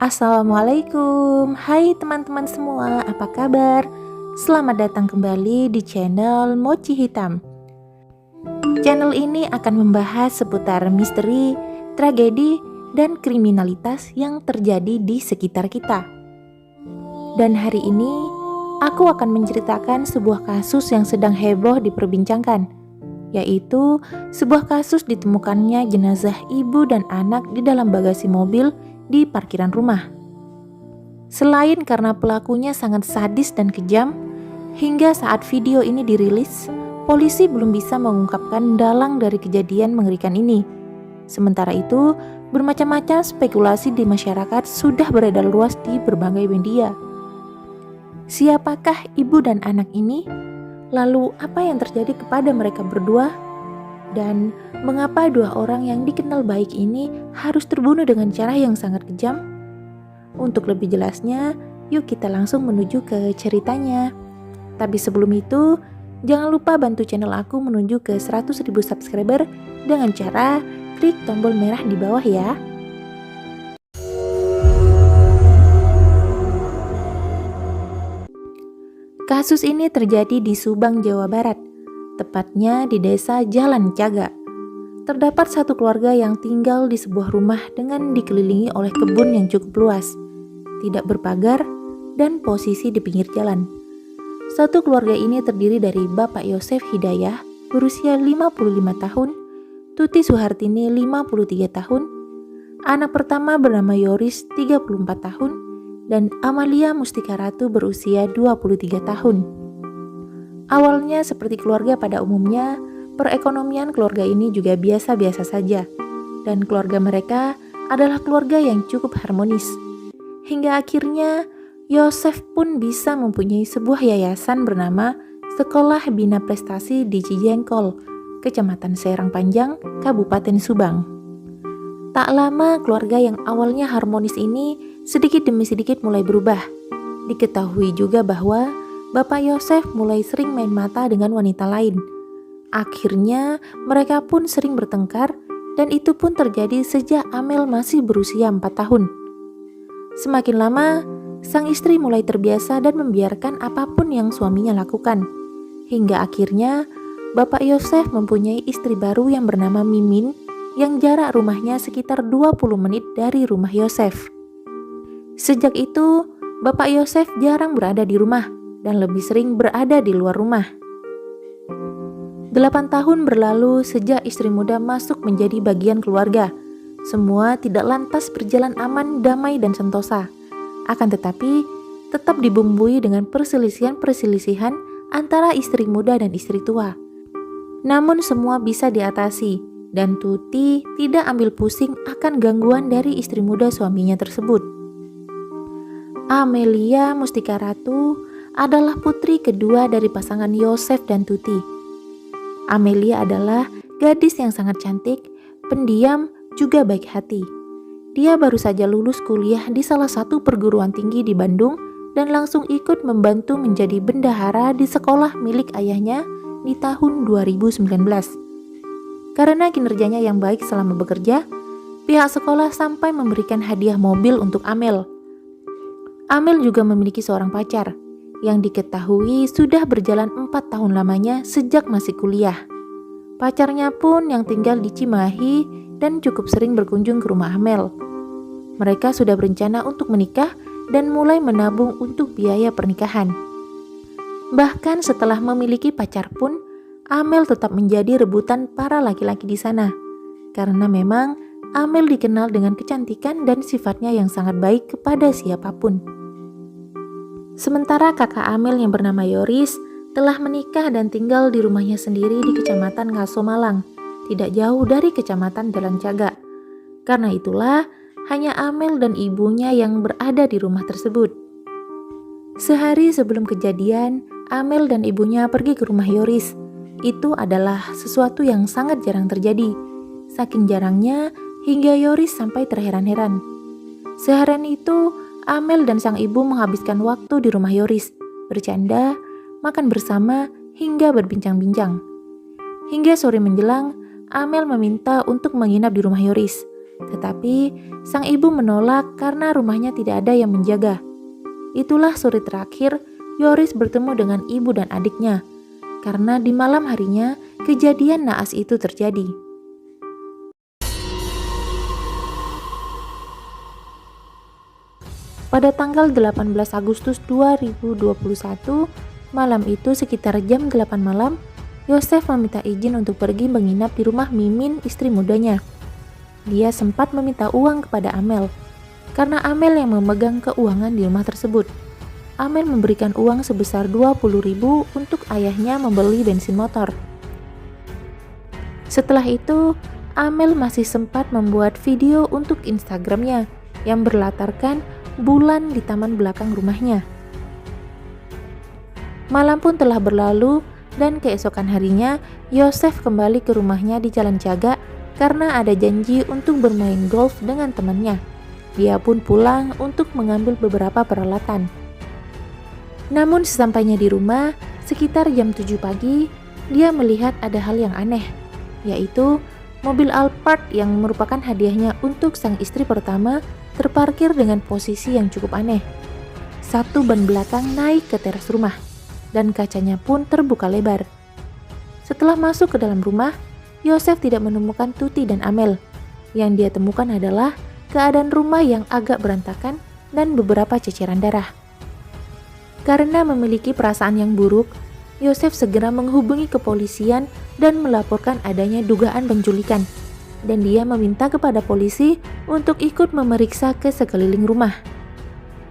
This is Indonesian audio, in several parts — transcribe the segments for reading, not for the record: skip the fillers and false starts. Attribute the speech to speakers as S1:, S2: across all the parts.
S1: Assalamualaikum, hai teman-teman semua, apa kabar? Selamat datang kembali di channel Mochi Hitam. Channel ini akan membahas seputar misteri, tragedi, dan kriminalitas yang terjadi di sekitar kita. Dan hari ini, aku akan menceritakan sebuah kasus yang sedang heboh diperbincangkan, yaitu sebuah kasus ditemukannya jenazah ibu dan anak di dalam bagasi mobil di parkiran rumah. Selain karena pelakunya sangat sadis dan kejam, hingga saat video ini dirilis, polisi belum bisa mengungkapkan dalang dari kejadian mengerikan ini. Sementara itu, bermacam-macam spekulasi di masyarakat sudah beredar luas di berbagai media. Siapakah ibu dan anak ini? Lalu apa yang terjadi kepada mereka berdua? Dan mengapa dua orang yang dikenal baik ini harus terbunuh dengan cara yang sangat kejam? Untuk lebih jelasnya, yuk kita langsung menuju ke ceritanya. Tapi sebelum itu, jangan lupa bantu channel aku menuju ke 100.000 subscriber dengan cara klik tombol merah di bawah ya. Kasus ini terjadi di Subang, Jawa Barat, tepatnya di desa Jalan Caga. Terdapat satu keluarga yang tinggal di sebuah rumah dengan dikelilingi oleh kebun yang cukup luas, tidak berpagar, dan posisi di pinggir jalan. Satu keluarga ini terdiri dari Bapak Yosef Hidayah berusia 55 tahun, Tuti Suhartini 53 tahun, anak pertama bernama Yoris 34 tahun, dan Amalia Mustika Ratu berusia 23 tahun. Awalnya seperti keluarga pada umumnya, perekonomian keluarga ini juga biasa-biasa saja, dan keluarga mereka adalah keluarga yang cukup harmonis. Hingga akhirnya, Yosef pun bisa mempunyai sebuah yayasan bernama Sekolah Bina Prestasi di Cijengkol, Kecamatan Serang Panjang, Kabupaten Subang. Tak lama keluarga yang awalnya harmonis ini sedikit demi sedikit mulai berubah. Diketahui juga bahwa Bapak Yosef mulai sering main mata dengan wanita lain. Akhirnya mereka pun sering bertengkar dan itu pun terjadi sejak Amel masih berusia 4 tahun. Semakin lama, sang istri mulai terbiasa dan membiarkan apapun yang suaminya lakukan. Hingga akhirnya Bapak Yosef mempunyai istri baru yang bernama Mimin yang jarak rumahnya sekitar 20 menit dari rumah Yosef. Sejak itu, Bapak Yosef jarang berada di rumah dan lebih sering berada di luar rumah. 8 tahun berlalu sejak istri muda masuk menjadi bagian keluarga. Semua tidak lantas berjalan aman, damai, dan sentosa. Akan tetapi, tetap dibumbui dengan perselisihan-perselisihan antara istri muda dan istri tua. Namun semua bisa diatasi, dan Tuti tidak ambil pusing akan gangguan dari istri muda suaminya tersebut. Amelia Mustika Ratu adalah putri kedua dari pasangan Yosef dan Tuti. Amelia adalah gadis yang sangat cantik, pendiam, juga baik hati. Dia baru saja lulus kuliah di salah satu perguruan tinggi di Bandung dan langsung ikut membantu menjadi bendahara di sekolah milik ayahnya di tahun 2019. Karena kinerjanya yang baik selama bekerja, pihak sekolah sampai memberikan hadiah mobil untuk Amel. Amel juga memiliki seorang pacar yang diketahui sudah berjalan 4 tahun lamanya sejak masih kuliah. Pacarnya pun yang tinggal di Cimahi dan cukup sering berkunjung ke rumah Amel. Mereka sudah berencana untuk menikah dan mulai menabung untuk biaya pernikahan. Bahkan setelah memiliki pacar pun, Amel tetap menjadi rebutan para laki-laki di sana. Karena memang Amel dikenal dengan kecantikan dan sifatnya yang sangat baik kepada siapapun. Sementara kakak Amel yang bernama Yoris telah menikah dan tinggal di rumahnya sendiri di Kecamatan Ngaso Malang, tidak jauh dari Kecamatan Jalan Caga. Karena itulah, hanya Amel dan ibunya yang berada di rumah tersebut. Sehari sebelum kejadian, Amel dan ibunya pergi ke rumah Yoris. Itu adalah sesuatu yang sangat jarang terjadi. Saking jarangnya, hingga Yoris sampai terheran-heran. Seharian itu, Amel dan sang ibu menghabiskan waktu di rumah Yoris, bercanda, makan bersama, hingga berbincang-bincang. Hingga sore menjelang, Amel meminta untuk menginap di rumah Yoris. Tetapi sang ibu menolak karena rumahnya tidak ada yang menjaga. Itulah sore terakhir Yoris bertemu dengan ibu dan adiknya, karena di malam harinya kejadian naas itu terjadi. Pada tanggal 18 Agustus 2021, malam itu sekitar jam 8 malam, Yosef meminta izin untuk pergi menginap di rumah Mimin, istri mudanya. Dia sempat meminta uang kepada Amel, karena Amel yang memegang keuangan di rumah tersebut. Amel memberikan uang sebesar 20.000 untuk ayahnya membeli bensin motor. Setelah itu, Amel masih sempat membuat video untuk Instagramnya yang berlatarkan bulan di taman belakang rumahnya. Malam pun telah berlalu dan keesokan harinya Yosef kembali ke rumahnya di Jalan Cagak karena ada janji untuk bermain golf dengan temannya. Dia pun pulang untuk mengambil beberapa peralatan. Namun sesampainya di rumah, sekitar jam 7 pagi, dia melihat ada hal yang aneh, yaitu mobil Alphard yang merupakan hadiahnya untuk sang istri pertama terparkir dengan posisi yang cukup aneh. Satu ban belakang naik ke teras rumah, dan kacanya pun terbuka lebar. Setelah masuk ke dalam rumah, Yosef tidak menemukan Tuti dan Amel. Yang dia temukan adalah keadaan rumah yang agak berantakan dan beberapa ceceran darah. Karena memiliki perasaan yang buruk, Yosef segera menghubungi kepolisian dan melaporkan adanya dugaan penculikan. Dan dia meminta kepada polisi untuk ikut memeriksa ke sekeliling rumah.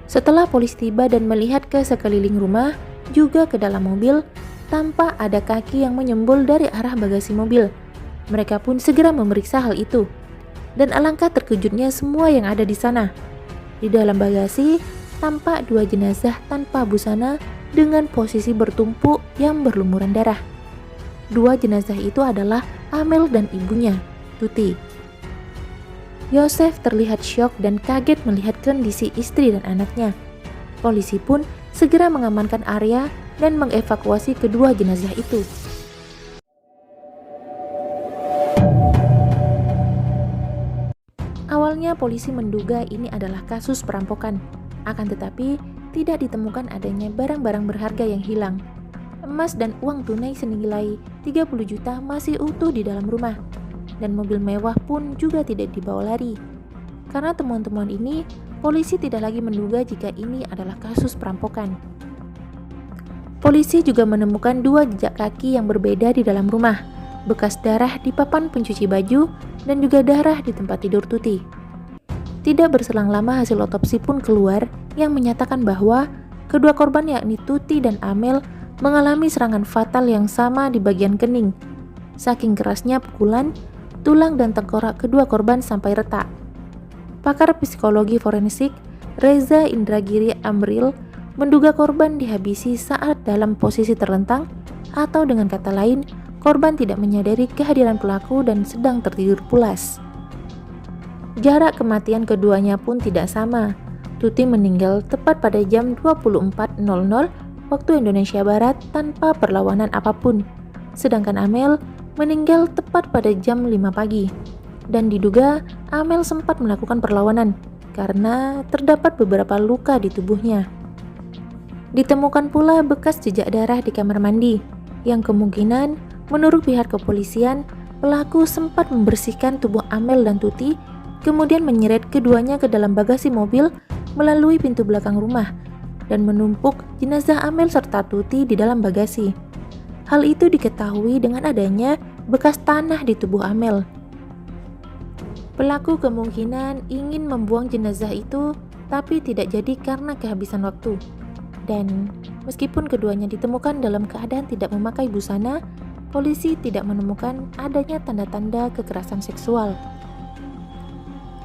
S1: Setelah polisi tiba dan melihat ke sekeliling rumah, juga ke dalam mobil, tampak ada kaki yang menyembul dari arah bagasi mobil. Mereka pun segera memeriksa hal itu. Dan alangkah terkejutnya semua yang ada di sana. Di dalam bagasi, tampak 2 jenazah tanpa busana dengan posisi bertumpuk yang berlumuran darah. 2 jenazah itu adalah Amel dan ibunya, Tuti. Yosef terlihat syok dan kaget melihat kondisi istri dan anaknya. Polisi pun segera mengamankan area dan mengevakuasi kedua jenazah itu. Awalnya polisi menduga ini adalah kasus perampokan, akan tetapi tidak ditemukan adanya barang-barang berharga yang hilang. Emas dan uang tunai senilai 30 juta masih utuh di dalam rumah. Dan mobil mewah pun juga tidak dibawa lari. Karena temuan-temuan ini, polisi tidak lagi menduga jika ini adalah kasus perampokan. Polisi juga menemukan 2 jejak kaki yang berbeda di dalam rumah, bekas darah di papan pencuci baju, dan juga darah di tempat tidur Tuti. Tidak berselang lama hasil otopsi pun keluar yang menyatakan bahwa kedua korban yakni Tuti dan Amel mengalami serangan fatal yang sama di bagian kening. Saking kerasnya pukulan, tulang dan tengkorak kedua korban sampai retak. Pakar psikologi forensik Reza Indragiri Amril menduga korban dihabisi saat dalam posisi terlentang, atau dengan kata lain, korban tidak menyadari kehadiran pelaku dan sedang tertidur pulas. Jarak kematian keduanya pun tidak sama. Tuti meninggal tepat pada jam 24.00 waktu Indonesia Barat tanpa perlawanan apapun. Sedangkan Amel meninggal tepat pada jam 5 pagi. Dan diduga Amel sempat melakukan perlawanan karena terdapat beberapa luka di tubuhnya. Ditemukan pula bekas jejak darah di kamar mandi, yang kemungkinan menurut pihak kepolisian, pelaku sempat membersihkan tubuh Amel dan Tuti, kemudian menyeret keduanya ke dalam bagasi mobil melalui pintu belakang rumah, dan menumpuk jenazah Amel serta Tuti di dalam bagasi. Hal itu diketahui dengan adanya bekas tanah di tubuh Amel. Pelaku kemungkinan ingin membuang jenazah itu, tapi tidak jadi karena kehabisan waktu. Dan meskipun keduanya ditemukan dalam keadaan tidak memakai busana, polisi tidak menemukan adanya tanda-tanda kekerasan seksual.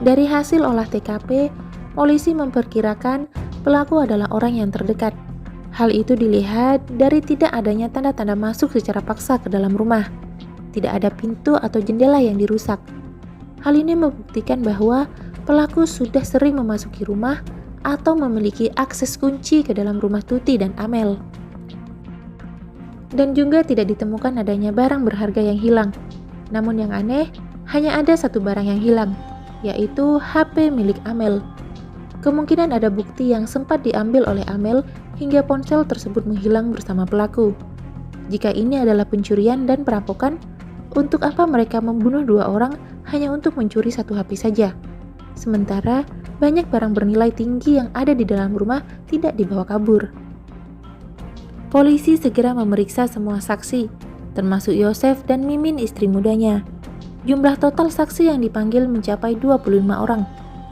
S1: Dari hasil olah TKP, polisi memperkirakan pelaku adalah orang yang terdekat. Hal itu dilihat dari tidak adanya tanda-tanda masuk secara paksa ke dalam rumah. Tidak ada pintu atau jendela yang dirusak. Hal ini membuktikan bahwa pelaku sudah sering memasuki rumah atau memiliki akses kunci ke dalam rumah Tuti dan Amel. Dan juga tidak ditemukan adanya barang berharga yang hilang. Namun yang aneh, hanya ada satu barang yang hilang, yaitu HP milik Amel. Kemungkinan ada bukti yang sempat diambil oleh Amel hingga ponsel tersebut menghilang bersama pelaku. Jika ini adalah pencurian dan perampokan, untuk apa mereka membunuh dua orang hanya untuk mencuri satu HP saja? Sementara banyak barang bernilai tinggi yang ada di dalam rumah tidak dibawa kabur. Polisi segera memeriksa semua saksi, termasuk Yosef dan Mimin istri mudanya. Jumlah total saksi yang dipanggil mencapai 25 orang.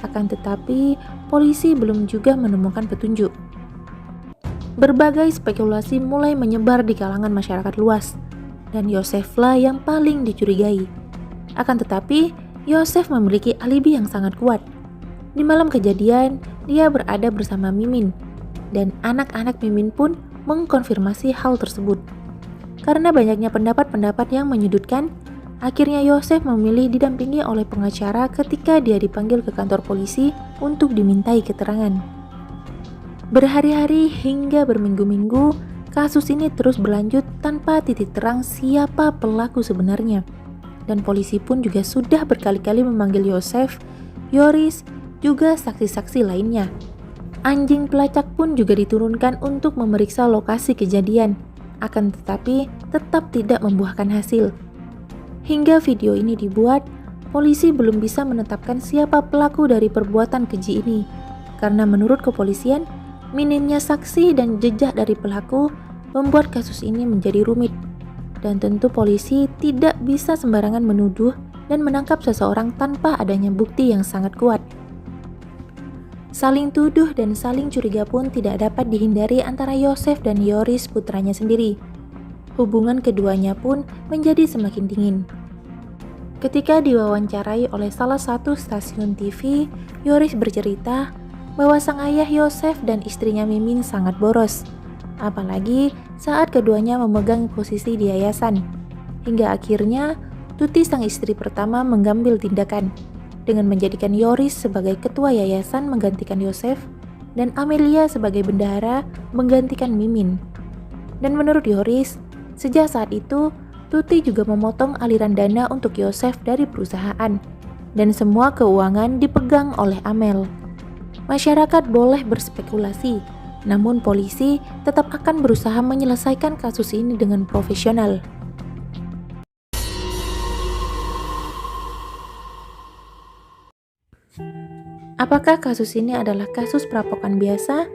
S1: Akan tetapi, polisi belum juga menemukan petunjuk. Berbagai spekulasi mulai menyebar di kalangan masyarakat luas, dan Yoseflah yang paling dicurigai. Akan tetapi, Yosef memiliki alibi yang sangat kuat. Di malam kejadian, dia berada bersama Mimin, dan anak-anak Mimin pun mengkonfirmasi hal tersebut. Karena banyaknya pendapat-pendapat yang menyudutkan, akhirnya Yosef memilih didampingi oleh pengacara ketika dia dipanggil ke kantor polisi untuk dimintai keterangan. Berhari-hari hingga berminggu-minggu, kasus ini terus berlanjut tanpa titik terang siapa pelaku sebenarnya. Dan polisi pun juga sudah berkali-kali memanggil Yosef, Yoris, juga saksi-saksi lainnya. Anjing pelacak pun juga diturunkan untuk memeriksa lokasi kejadian, akan tetapi tetap tidak membuahkan hasil. Hingga video ini dibuat, polisi belum bisa menetapkan siapa pelaku dari perbuatan keji ini. Karena menurut kepolisian, minimnya saksi dan jejak dari pelaku membuat kasus ini menjadi rumit. Dan tentu polisi tidak bisa sembarangan menuduh dan menangkap seseorang tanpa adanya bukti yang sangat kuat. Saling tuduh dan saling curiga pun tidak dapat dihindari antara Yosef dan Yoris putranya sendiri. Hubungan keduanya pun menjadi semakin dingin. Ketika diwawancarai oleh salah satu stasiun TV, Yoris bercerita bahwa sang ayah Yosef dan istrinya Mimin sangat boros. Apalagi saat keduanya memegang posisi di yayasan. Hingga akhirnya Tuti sang istri pertama mengambil tindakan dengan menjadikan Yoris sebagai ketua yayasan menggantikan Yosef dan Amelia sebagai bendahara menggantikan Mimin. Dan menurut Yoris, sejak saat itu Tuti juga memotong aliran dana untuk Yosef dari perusahaan dan semua keuangan dipegang oleh Amel. Masyarakat boleh berspekulasi, namun polisi tetap akan berusaha menyelesaikan kasus ini dengan profesional. Apakah kasus ini adalah kasus perampokan biasa,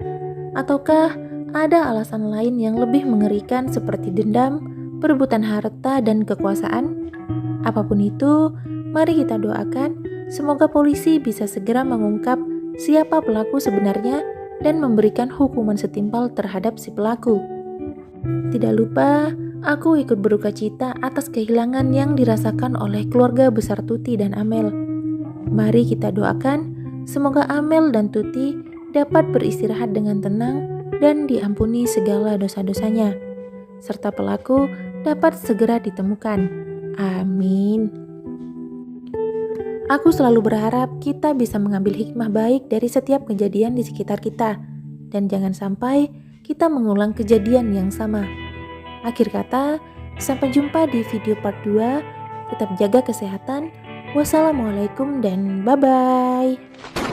S1: ataukah ada alasan lain yang lebih mengerikan seperti dendam, perebutan harta, dan kekuasaan? Apapun itu, mari kita doakan semoga polisi bisa segera mengungkap siapa pelaku sebenarnya dan memberikan hukuman setimpal terhadap si pelaku. Tidak lupa, aku ikut berduka cita atas kehilangan yang dirasakan oleh keluarga besar Tuti dan Amel. Mari kita doakan, semoga Amel dan Tuti dapat beristirahat dengan tenang dan diampuni segala dosa-dosanya, serta pelaku dapat segera ditemukan. Amin. Aku selalu berharap kita bisa mengambil hikmah baik dari setiap kejadian di sekitar kita, dan jangan sampai kita mengulang kejadian yang sama. Akhir kata, sampai jumpa di video part 2. Tetap jaga kesehatan. Wassalamualaikum dan bye-bye.